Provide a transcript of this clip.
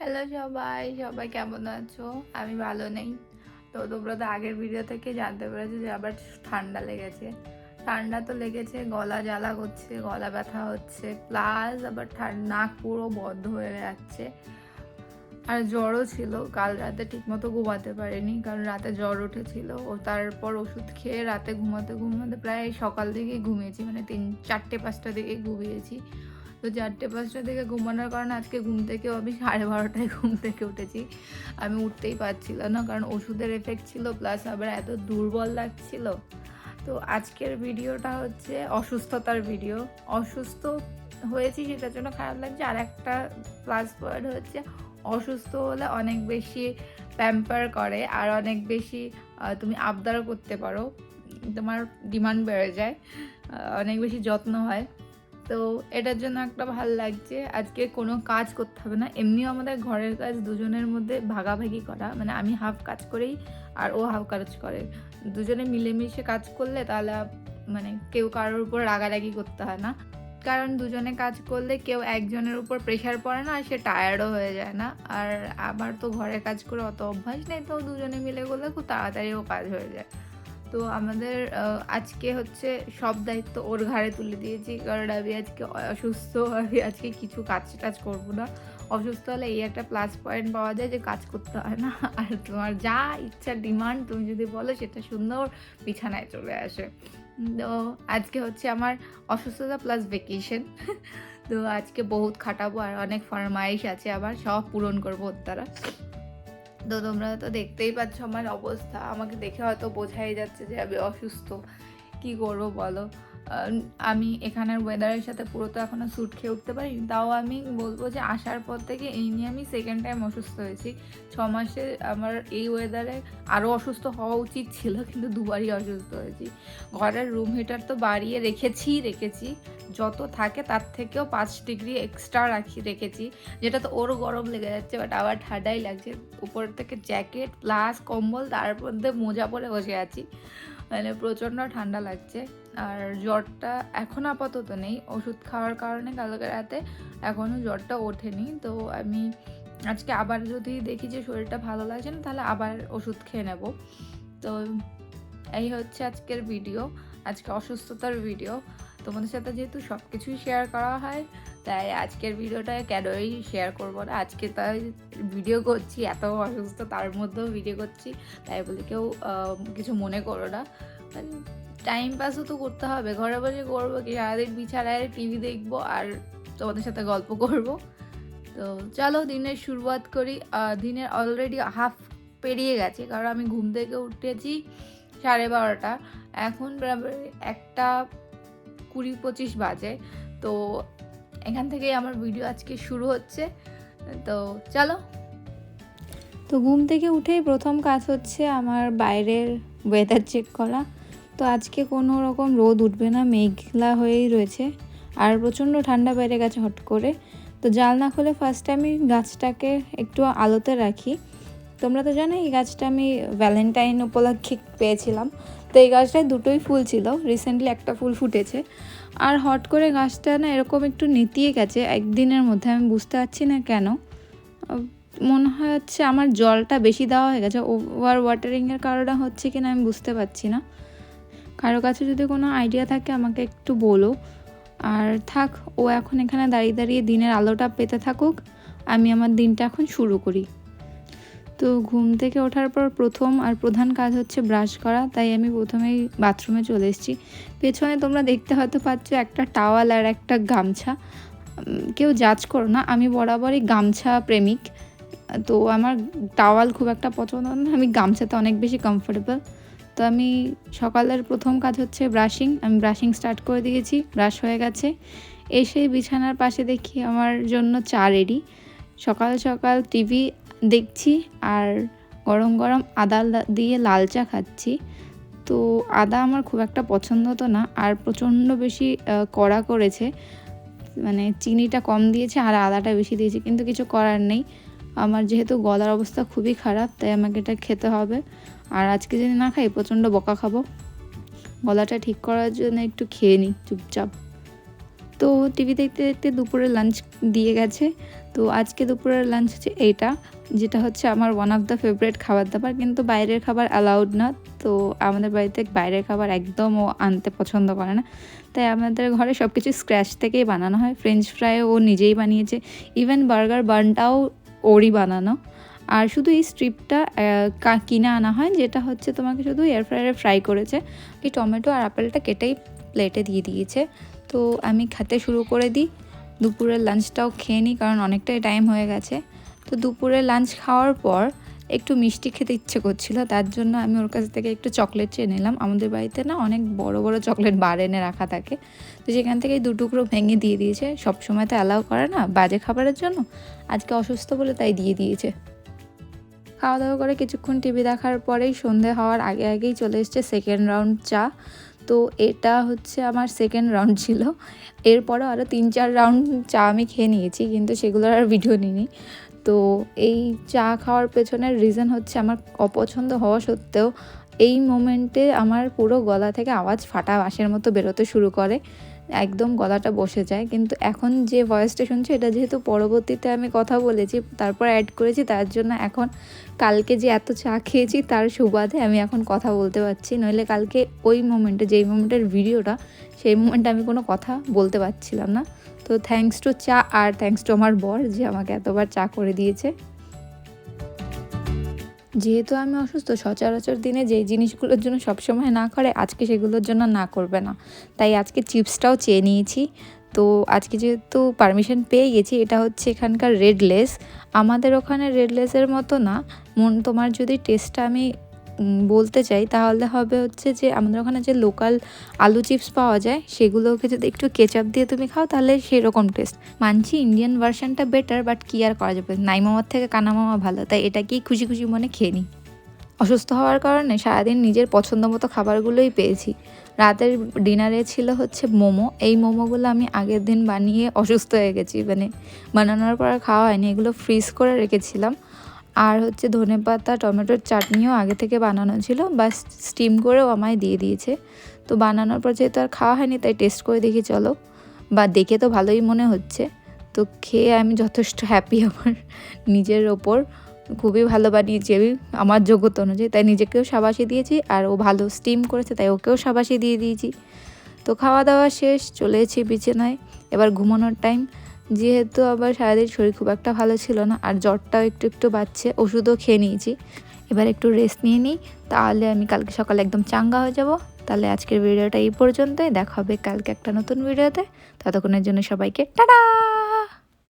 Hello সবাই, সবাই কেমন আছো? আমি ভালো নেই। তো তোমরা তো আগের ভিডিও থেকে জানতে পেরেছো যে আবার ঠান্ডা লেগেছে। ঠান্ডা তো লেগেছে, গলা জ্বালা করছে, গলা ব্যথা হচ্ছে, প্লাস আবার নাক পুরো বন্ধ হয়ে যাচ্ছে। আর জ্বরও ছিল, কাল রাতে ঠিকমতো ঘুমাতে পারিনি কারণ রাতে জ্বর উঠেছিল। ও তারপর ওষুধ খেয়ে রাতে ঘুমাতে ঘুমাতে প্রায় সকাল দিকেই ঘুমিয়েছি, মানে 4টে-5টার দিকে ঘুমিয়েছি। তো 4টে-5টার দিকে ঘুমানোর কারণে আজকে ঘুম থেকেও আমি 12:30টায় ঘুম থেকে উঠেছি। আমি উঠতেই পারছিলাম না কারণ ওষুধের এফেক্ট ছিল, প্লাস আবার এত দুর্বল লাগছিল। তো আজকের ভিডিওটা হচ্ছে অসুস্থতার ভিডিও। অসুস্থ হয়েছি সেটার জন্য খারাপ লাগছে, আর একটা প্লাস পয়েন্ট হচ্ছে অসুস্থ হলে অনেক বেশি প্যাম্পার করে, আর অনেক বেশি তুমি আবদার করতে পারো, তোমার ডিমান্ড বেড়ে যায়, অনেক বেশি যত্ন হয়। তো এটার জন্য একটা ভাল লাগছে। আজকে কোনো কাজ করতে হবে না, এমনিও আমাদের ঘরের কাজ দুজনের মধ্যে ভাগাভাগি করা, মানে আমি হাফ কাজ করেই আর ও হাফ কাজ করে। দুজনে মিলেমিশে কাজ করলে তাহলে মানে কেউ কারোর উপর রাগারাগি করতে হয় না, কারণ দুজনে কাজ করলে কেউ একজনের উপর প্রেশার পড়ে না আর সে টায়ার্ডও হয়ে যায় না। আর আবার তো ঘরে কাজ করে অত অভ্যাস নেই, তো দুজনে মিলে করলে খুব তাড়াতাড়িও কাজ হয়ে যায়। তো আমাদের আজকে হচ্ছে সব দায়িত্ব ওর ঘাড়ে তুলে দিয়েছি, কারণ আমি আজকে অসুস্থ, আমি আজকে কিছু কাজ টাজ করবো না। অসুস্থ হলে এই একটা প্লাস পয়েন্ট পাওয়া যায় যে কাজ করতে হয় না, আর তোমার যা ইচ্ছা ডিমান্ড তুমি যদি বলো সেটা সুন্দর বিছানায় চলে আসে। তো আজকে হচ্ছে আমার অসুস্থতা প্লাস ভেকেশন। তো আজকে বহুত খাটাবো আর অনেক ফরমাইশ আছে, আবার সব পূরণ করবো ওর দ্বারা। তো তোমরা তো দেখতেই পাচ্ছ আমার অবস্থা, আমাকে দেখে হয়তো বোঝাই যাচ্ছে যে আমি অসুস্থ। কি করবো বলো? আমি এখানের ওয়েদারের সাথে পুরো তো এখনও স্যুট খেয়ে উঠতে পারি, তাও আমি বলবো যে আসার পর থেকে এই নিয়ে আমি সেকেন্ড টাইম অসুস্থ হয়েছি। 6 মাসে আমার এই ওয়েদারে আরও অসুস্থ হওয়া উচিত ছিল, কিন্তু দুবারই অসুস্থ হয়েছি। ঘরের রুম হিটার তো বাড়িয়ে রেখেছি, যত থাকে তার থেকেও 5 ডিগ্রি এক্সট্রা রেখেছি, যেটা তো ওরও গরম লেগে যাচ্ছে, বাট আবার ঠান্ডাই লাগছে। উপর থেকে জ্যাকেট প্লাস কম্বল, তার মধ্যে মোজা পরে বসে আছি, মানে প্রচণ্ড ঠান্ডা লাগছে। আর জ্বরটা এখন আপাতত নেই, ওষুধ খাওয়ার কারণে কালকে রাতে এখনও জ্বরটা ওঠেনি। তো আমি আজকে আবার যদি দেখি যে শরীরটা ভালো লাগছে না, তাহলে আবার ওষুধ খেয়ে নেব। তো এই হচ্ছে আজকের ভিডিও, আজকে অসুস্থতার ভিডিও। তোমাদের সাথে যেহেতু সব কিছুই শেয়ার করা হয়, তাই আজকের ভিডিওটা কেনই শেয়ার করবো না। আজকে তাই ভিডিও করছি, এত অসুস্থ তার মধ্যেও ভিডিও করছি, তাই বলে কেউ কিছু মনে করো না। টাইম পাসও তো করতে হবে, ঘরে বসে করবো কি, সারাদিন বিছানায় টিভি দেখবো আর তোমাদের সাথে গল্প করব। তো চলো দিনের শুরুয়াত করি। দিনের অলরেডি হাফ পেরিয়ে গেছে, কারণ আমি ঘুম থেকে উঠেছি 12:30, এখন প্রায় 1:20-25 বাজে। তো এখান থেকেই আমার ভিডিও আজকে শুরু হচ্ছে। তো চলো। তো ঘুম থেকে উঠেই প্রথম কাজ হচ্ছে আমার বাইরের ওয়েদার চেক করা। তো আজকে কোনো রকম রোদ উঠবে না, মেঘলা হয়েই রয়েছে, আর প্রচণ্ড ঠান্ডা বেড়ে গেছে হট করে। তো জানলা খুলে ফার্স্টে আমি গাছটাকে একটু আলোতে রাখি। তোমরা তো জানো এই গাছটা আমি ভ্যালেন্টাইন উপলক্ষে পেয়েছিলাম। তো এই গাছটায় দুটোই ফুল ছিল, রিসেন্টলি একটা ফুল ফুটেছে। আর হট করে গাছটা না এরকম একটু নেতিয়ে গেছে একদিনের মধ্যে, আমি বুঝতে পারছি না কেন। মনে হচ্ছে আমার জলটা বেশি দেওয়া হয়ে গেছে, ওভার ওয়াটারিংয়ের কারণে হচ্ছে কিনা আমি বুঝতে পারছি না। কারো কাছে যদি কোনো আইডিয়া থাকে আমাকে একটু বলো। আর থাক, ও এখন এখানে দাঁড়িয়ে দাঁড়িয়ে দিনের আলোটা পেতে থাকুক, আমি আমার দিনটা এখন শুরু করি। তো ঘুম থেকে ওঠার পর প্রথম আর প্রধান কাজ হচ্ছে ব্রাশ করা, তাই আমি প্রথমেই বাথরুমে চলে এসেছি। পেছনে তোমরা দেখতে হয়তো পাচ্ছ একটা টাওয়াল আর একটা গামছা। কেউ জাজ করো না, আমি বরাবরই গামছা প্রেমিক। তো আমার টাওয়াল খুব একটা পছন্দ না, আমি গামছাতে অনেক বেশি কমফোর্টেবল। তো আমি সকালের প্রথম কাজ হচ্ছে ব্রাশিং, আমি ব্রাশিং স্টার্ট করে দিয়েছি, ব্রাশ হয়ে গেছে। এসে বিছানার পাশে দেখি আমার জন্য চা রেডি। সকাল সকাল টিভি দেখছি আর গরম গরম আদা দিয়ে লাল চা খাচ্ছি। তো আদা আমার খুব একটা পছন্দ তো না, আর প্রচণ্ড বেশি কড়া করেছে, মানে চিনিটা কম দিয়েছে আর আদাটা বেশি দিয়েছে, কিন্তু কিছু করার নেই। আমার যেহেতু গলার অবস্থা খুবই খারাপ, তাই আমাকে এটা খেতে হবে। আর আজকে যদি না খাই প্রচণ্ড বকা খাবো। গলাটা ঠিক করার জন্য একটু খেয়ে নিই চুপচাপ। তো টিভি দেখতে দেখতে দুপুরে লাঞ্চ দিয়ে গেছে, তো আজকে দুপুরের লাঞ্চ হচ্ছে এইটা, যেটা হচ্ছে আমার ওয়ান অফ দ্য ফেভারিট খাবার দাবার, কিন্তু বাইরের খাবার অ্যালাউড না। তো আমাদের বাড়িতে বাইরের খাবার একদম ও আনতে পছন্দ করে না, তাই আমাদের ঘরে সব কিছু স্ক্র্যাচ থেকেই বানানো হয়। ফ্রেঞ্চ ফ্রাই ও নিজেই বানিয়েছে, ইভেন বার্গার বানটাও ওরই বানানো। আর শুধু এই স্ট্রিপটা কিনে আনা হয়, যেটা হচ্ছে তোমাকে শুধু এয়ার ফ্রায়ারে ফ্রাই করেছে। এই টমেটো আর আপেলটা কেটেই প্লেটে দিয়ে দিয়েছে। তো আমি খেতে শুরু করে দিই, দুপুরের লাঞ্চটাও খেয়ে নিই, কারণ অনেকটাই টাইম হয়ে গেছে। তো দুপুরে লাঞ্চ খাওয়ার পর একটু মিষ্টি খেতে ইচ্ছে করছিল, তার জন্য আমি ওর কাছ থেকে একটু চকলেট চেয়ে নিলাম। আমাদের বাড়িতে না অনেক বড় বড় চকলেট বার এনে রাখা থাকে, তো সেখান থেকে 2 টুকরো ভেঙে দিয়ে দিয়েছে। সব সময় তো অ্যালাউ করে না বাজে খাবারের জন্য, আজকে অসুস্থ বলে তাই দিয়ে দিয়েছে। খাওয়া দাওয়া করে কিছুক্ষণ টিভি দেখার পরেই সন্ধে হওয়ার আগে আগেই চলে এসছে সেকেন্ড রাউন্ড চা। তো এটা হচ্ছে আমার সেকেন্ড রাউন্ড ছিল, এরপরও আরও 3-4 রাউন্ড চা আমি খেয়ে নিয়েছি, কিন্তু সেগুলোর আর ভিডিও নিইনি। তো এই চা খাওয়ার পেছনের রিজন হচ্ছে আমার অপছন্দ হওয়া সত্ত্বেও এই মোমেন্টে আমার পুরো গলা থেকে আওয়াজ ফাটা বাঁশের মতো বেরোতে শুরু করে, একদম গলাটা বসে যায়। কিন্তু এখন যে ভয়েসটা শুনছি এটা যেহেতু পরবর্তীতে আমি কথা বলেছি তারপর অ্যাড করেছি, তার জন্য এখন কালকে যে এত চা খেয়েছি তার সুবাদে আমি এখন কথা বলতে পারছি, নইলে কালকে ওই মোমেন্টে, যেই মোমেন্টের ভিডিওটা, সেই মোমেন্টে আমি কোনো কথা বলতে পারছিলাম না। তো থ্যাঙ্কস টু চা, আর থ্যাঙ্কস টু আমার বর যে আমাকে এতবার চা করে দিয়েছে। যেহেতু আমি অসুস্থ, সচরাচর দিনে যেই জিনিসগুলোর জন্য সবসময় না করে আজকে সেগুলোর জন্য না করবে না, তাই আজকে চিপসটাও চেয়ে নিয়েছি। তো আজকে যেহেতু পারমিশন পেয়ে গেছি, এটা হচ্ছে এখানকার রেড লেস। আমাদের ওখানে রেড লেসের মতো না, তোমার যদি টেস্টটা আমি বলতে চাই তাহলে হবে হচ্ছে যে আমাদের ওখানে যে লোকাল আলু চিপস পাওয়া যায় সেগুলোকে যদি একটু কেচাপ দিয়ে তুমি খাও তাহলে সেরকম টেস্ট। মানছি ইন্ডিয়ান ভার্সনটা বেটার, বাট কী আর করা যাবে, নাই মামার থেকে কানা মামা ভালো, তাই এটাকেই খুশি খুশি মনে খেয়ে নিই। অসুস্থ হওয়ার কারণে সারাদিন নিজের পছন্দ মতো খাবারগুলোই পেয়েছি। রাতের ডিনারে ছিল হচ্ছে মোমো। এই মোমোগুলো আমি আগের দিন বানিয়ে অসুস্থ হয়ে গেছি, মানে বানানোর পর আর খাওয়া হয়নি, এগুলো ফ্রিজ করে রেখেছিলাম। আর হচ্ছে ধনেপাতা টমেটোর চাটনিও আগে থেকে বানানো ছিল, বা স্টিম করেও আমায় দিয়ে দিয়েছে। তো বানানোর পর যেহেতু আর খাওয়া হয়নি তাই টেস্ট করে দেখি চলো, বা দেখে তো ভালোই মনে হচ্ছে। তো খেয়ে আমি যথেষ্ট হ্যাপি আমার নিজের ওপর, খুবই ভালো বানিয়েছি আমি আমার যোগ্যতা অনুযায়ী, তাই নিজেকেও শাবাশি দিয়েছি। আর ও ভালো স্টিম করেছে তাই ওকেও শাবাশি দিয়ে দিয়েছি। তো খাওয়া দাওয়া শেষ, চলেছি বিছানায়, এবার ঘুমানোর টাইম। যেহেতু আবার সারাদিন শরীর খুব একটা ভালো ছিল না, আর জ্বরটাও একটু একটু বাড়ছে, ওষুধও খেয়ে নিয়েছি। এবার একটু রেস্ট নিয়ে নিই, তাহলে আমি কালকে সকালে একদম চাঙ্গা হয়ে যাব। তাহলে আজকের ভিডিওটা এই পর্যন্তই, দেখা হবে কালকে একটা নতুন ভিডিওতে। ততক্ষণের জন্য সবাইকে টাটা।